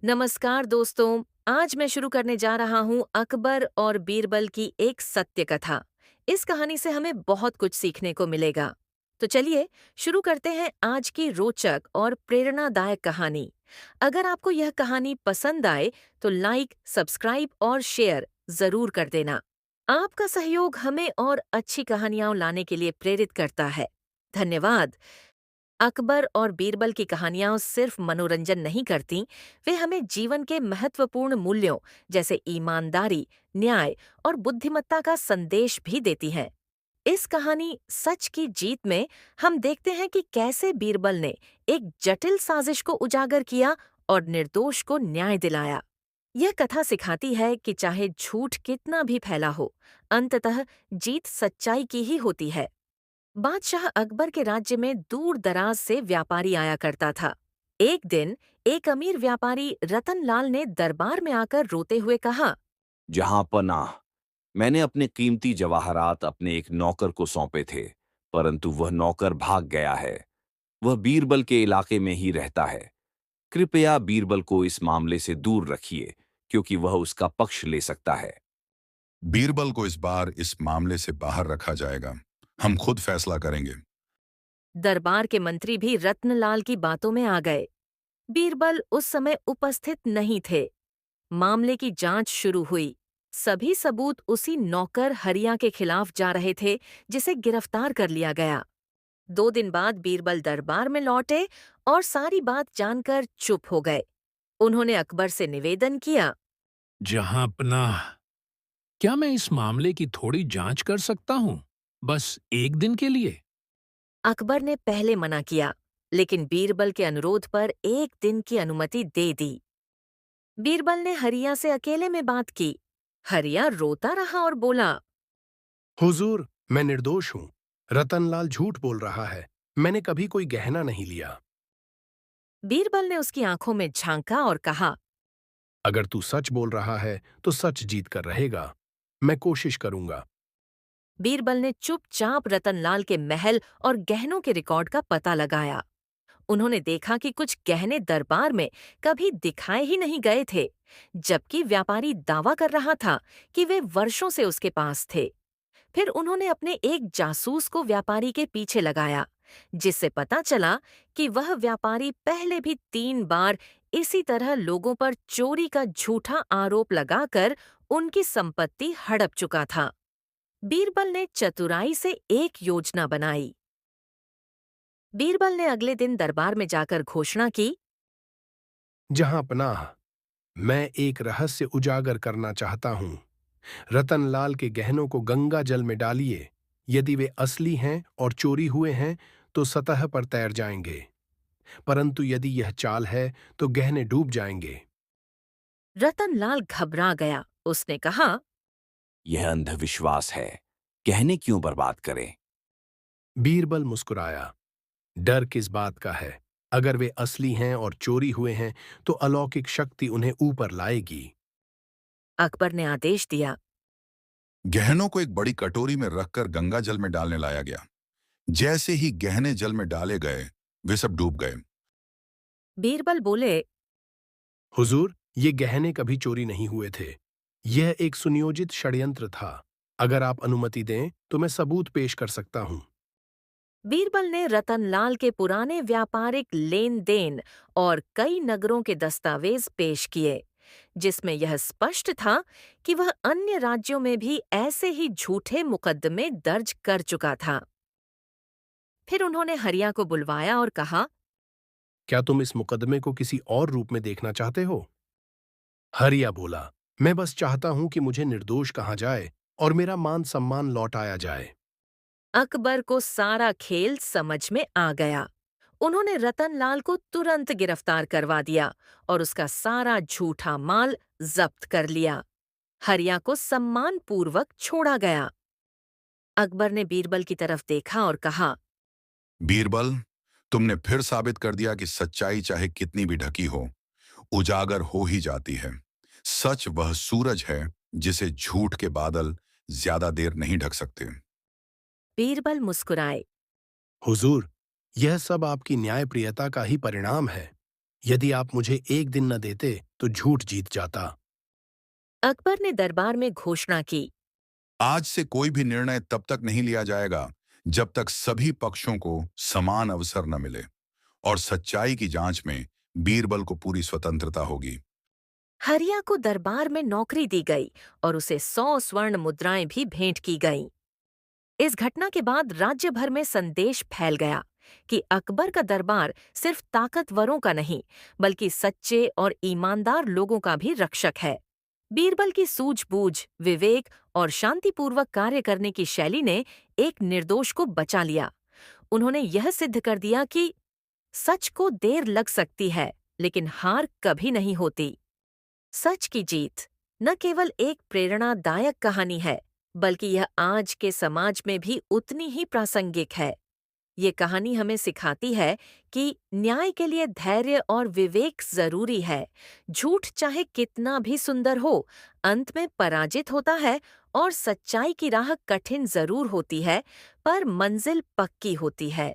नमस्कार दोस्तों। आज मैं शुरू करने जा रहा हूँ अकबर और बीरबल की एक सत्य कथा। इस कहानी से हमें बहुत कुछ सीखने को मिलेगा। तो चलिए शुरू करते हैं आज की रोचक और प्रेरणादायक कहानी। अगर आपको यह कहानी पसंद आए तो लाइक, सब्सक्राइब और शेयर जरूर कर देना। आपका सहयोग हमें और अच्छी कहानियां लाने के लिए प्रेरित करता है। धन्यवाद। अकबर और बीरबल की कहानियां सिर्फ मनोरंजन नहीं करती, वे हमें जीवन के महत्वपूर्ण मूल्यों जैसे ईमानदारी, न्याय और बुद्धिमत्ता का संदेश भी देती हैं। इस कहानी सच की जीत में हम देखते हैं कि कैसे बीरबल ने एक जटिल साजिश को उजागर किया और निर्दोष को न्याय दिलाया। यह कथा सिखाती है कि चाहे झूठ कितना भी फैला हो, अंततः जीत सच्चाई की ही होती है। बादशाह अकबर के राज्य में दूर दराज से व्यापारी आया करता था। एक दिन एक अमीर व्यापारी रतनलाल ने दरबार में आकर रोते हुए कहा, जहां पनाह, मैंने अपने कीमती जवाहरात अपने एक नौकर को सौंपे थे, परंतु वह नौकर भाग गया है। वह बीरबल के इलाके में ही रहता है। कृपया बीरबल को इस मामले से दूर रखिए, क्योंकि वह उसका पक्ष ले सकता है। बीरबल को इस बार इस मामले से बाहर रखा जाएगा। हम खुद फैसला करेंगे। दरबार के मंत्री भी रत्नलाल की बातों में आ गए। बीरबल उस समय उपस्थित नहीं थे। मामले की जांच शुरू हुई। सभी सबूत उसी नौकर हरिया के खिलाफ जा रहे थे, जिसे गिरफ्तार कर लिया गया। 2 दिन बाद बीरबल दरबार में लौटे और सारी बात जानकर चुप हो गए। उन्होंने अकबर से निवेदन किया, जहां पनाह, क्या मैं इस मामले की थोड़ी जांच कर सकता हूं? बस एक दिन के लिए? अकबर ने पहले मना किया, लेकिन बीरबल के अनुरोध पर एक दिन की अनुमति दे दी। बीरबल ने हरिया से अकेले में बात की। हरिया रोता रहा और बोला, हुजूर, मैं निर्दोष हूँ। रतनलाल झूठ बोल रहा है। मैंने कभी कोई गहना नहीं लिया। बीरबल ने उसकी आंखों में झांका और कहा, अगर तू सच बोल रहा है तो सच जीत कर रहेगा। मैं कोशिश करूंगा। बीरबल ने चुपचाप रतनलाल के महल और गहनों के रिकॉर्ड का पता लगाया। उन्होंने देखा कि कुछ गहने दरबार में कभी दिखाए ही नहीं गए थे, जबकि व्यापारी दावा कर रहा था कि वे वर्षों से उसके पास थे। फिर उन्होंने अपने एक जासूस को व्यापारी के पीछे लगाया, जिससे पता चला कि वह व्यापारी पहले भी 3 बार इसी तरह लोगों पर चोरी का झूठा आरोप लगाकर उनकी संपत्ति हड़प चुका था। बीरबल ने चतुराई से एक योजना बनाई। बीरबल ने अगले दिन दरबार में जाकर घोषणा की, जहां पनाह, मैं एक रहस्य उजागर करना चाहता हूँ। रतनलाल के गहनों को गंगा जल में डालिए। यदि वे असली हैं और चोरी हुए हैं तो सतह पर तैर जाएंगे, परंतु यदि यह चाल है तो गहने डूब जाएंगे। रतनलाल घबरा गया। उसने कहा, यह अंधविश्वास है। कहने क्यों बर्बाद करें? बीरबल मुस्कुराया। डर किस बात का है? अगर वे असली हैं और चोरी हुए हैं तो अलौकिक शक्ति उन्हें ऊपर लाएगी। अकबर ने आदेश दिया। गहनों को एक बड़ी कटोरी में रखकर गंगा जल में डालने लाया गया। जैसे ही गहने जल में डाले गए, वे सब डूब गए। बीरबल बोले, हुजूर, ये गहने कभी चोरी नहीं हुए थे। यह एक सुनियोजित षड्यंत्र था। अगर आप अनुमति दें तो मैं सबूत पेश कर सकता हूं। बीरबल ने रतनलाल के पुराने व्यापारिक लेन देन और कई नगरों के दस्तावेज पेश किए, जिसमें यह स्पष्ट था कि वह अन्य राज्यों में भी ऐसे ही झूठे मुकदमे दर्ज कर चुका था। फिर उन्होंने हरिया को बुलवाया और कहा, क्या तुम इस मुकदमे को किसी और रूप में देखना चाहते हो? हरिया बोला, मैं बस चाहता हूं कि मुझे निर्दोष कहा जाए और मेरा मान सम्मान लौटाया जाए। अकबर को सारा खेल समझ में आ गया। उन्होंने रतनलाल को तुरंत गिरफ्तार करवा दिया और उसका सारा झूठा माल जब्त कर लिया। हरिया को सम्मानपूर्वक छोड़ा गया। अकबर ने बीरबल की तरफ देखा और कहा, बीरबल, तुमने फिर साबित कर दिया कि सच्चाई चाहे कितनी भी ढकी हो, उजागर हो ही जाती है। सच वह सूरज है जिसे झूठ के बादल ज्यादा देर नहीं ढक सकते। बीरबल मुस्कुराए। हुजूर, यह सब आपकी न्यायप्रियता का ही परिणाम है। यदि आप मुझे एक दिन न देते तो झूठ जीत जाता। अकबर ने दरबार में घोषणा की। आज से कोई भी निर्णय तब तक नहीं लिया जाएगा जब तक सभी पक्षों को समान अवसर न मिले, और सच्चाई की जांच में बीरबल को पूरी स्वतंत्रता होगी। हरिया को दरबार में नौकरी दी गई और उसे 100 स्वर्ण मुद्राएं भी भेंट की गईं। इस घटना के बाद राज्य भर में संदेश फैल गया कि अकबर का दरबार सिर्फ ताकतवरों का नहीं, बल्कि सच्चे और ईमानदार लोगों का भी रक्षक है। बीरबल की सूझबूझ, विवेक और शांतिपूर्वक कार्य करने की शैली ने एक निर्दोष को बचा लिया। उन्होंने यह सिद्ध कर दिया कि सच को देर लग सकती है, लेकिन हार कभी नहीं होती। सच की जीत न केवल एक प्रेरणादायक कहानी है, बल्कि यह आज के समाज में भी उतनी ही प्रासंगिक है। ये कहानी हमें सिखाती है कि न्याय के लिए धैर्य और विवेक जरूरी है। झूठ चाहे कितना भी सुंदर हो, अंत में पराजित होता है, और सच्चाई की राह कठिन जरूर होती है, पर मंजिल पक्की होती है।